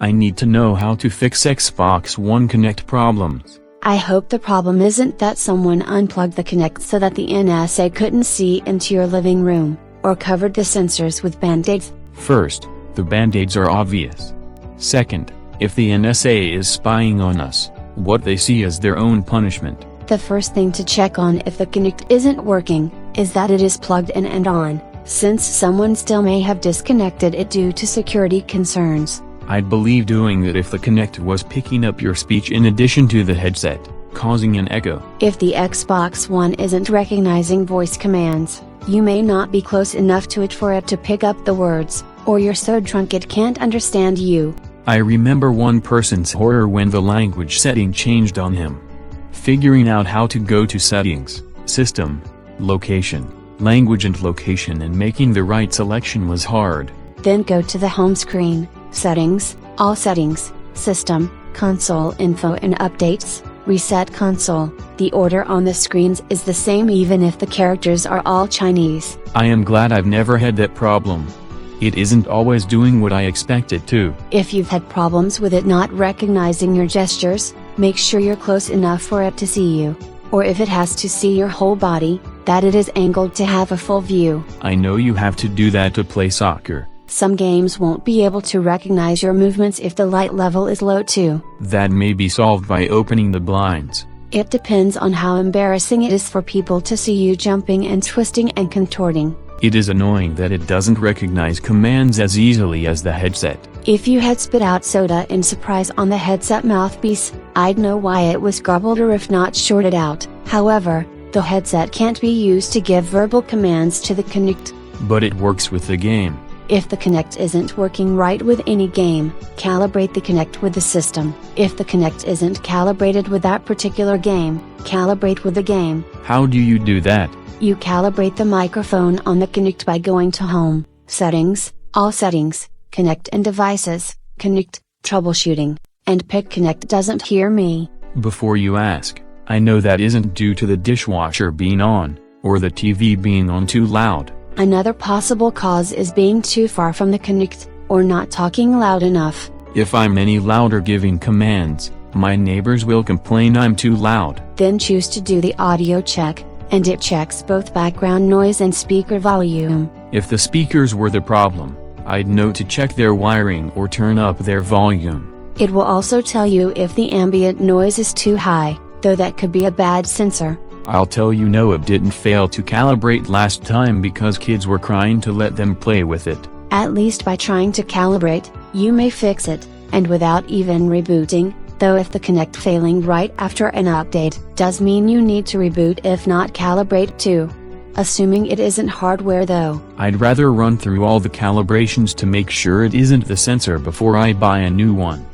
I need to know how to fix Xbox One Kinect problems. I hope the problem isn't that someone unplugged the Kinect so that the NSA couldn't see into your living room, or covered the sensors with bandaids. First, the bandaids are obvious. Second, if the NSA is spying on us, what they see is their own punishment. The first thing to check on if the Kinect isn't working, is that it is plugged in and on, since someone still may have disconnected it due to security concerns. I'd believe doing that if the Kinect was picking up your speech in addition to the headset, causing an echo. If the Xbox One isn't recognizing voice commands, you may not be close enough to it for it to pick up the words, or you're so drunk it can't understand you. I remember one person's horror when the language setting changed on him. Figuring out how to go to Settings, System, Location, Language and Location and making the right selection was hard. Then go to the home screen, Settings, All Settings, System, Console Info and Updates, Reset Console. The order on the screens is the same even if the characters are all Chinese. I am glad I've never had that problem. It isn't always doing what I expect it to. If you've had problems with it not recognizing your gestures, make sure you're close enough for it to see you. Or if it has to see your whole body, that it is angled to have a full view. I know you have to do that to play soccer. Some games won't be able to recognize your movements if the light level is low too. That may be solved by opening the blinds. It depends on how embarrassing it is for people to see you jumping and twisting and contorting. It is annoying that it doesn't recognize commands as easily as the headset. If you had spit out soda in surprise on the headset mouthpiece, I'd know why it was garbled or if not shorted out. However, the headset can't be used to give verbal commands to the Kinect. But it works with the game. If the Kinect isn't working right with any game, calibrate the Kinect with the system. If the Kinect isn't calibrated with that particular game, calibrate with the game. How do you do that? You calibrate the microphone on the Kinect by going to Home, Settings, All Settings, Kinect and Devices, Kinect, Troubleshooting, and pick Kinect doesn't hear me. Before you ask, I know that isn't due to the dishwasher being on, or the TV being on too loud. Another possible cause is being too far from the Kinect, or not talking loud enough. If I'm any louder giving commands, my neighbors will complain I'm too loud. Then choose to do the audio check, and it checks both background noise and speaker volume. If the speakers were the problem, I'd know to check their wiring or turn up their volume. It will also tell you if the ambient noise is too high, though that could be a bad sensor. I'll tell you no, it didn't fail to calibrate last time because kids were crying to let them play with it. At least by trying to calibrate, you may fix it, and without even rebooting, though if the Kinect failing right after an update does mean you need to reboot if not calibrate too. Assuming it isn't hardware though. I'd rather run through all the calibrations to make sure it isn't the sensor before I buy a new one.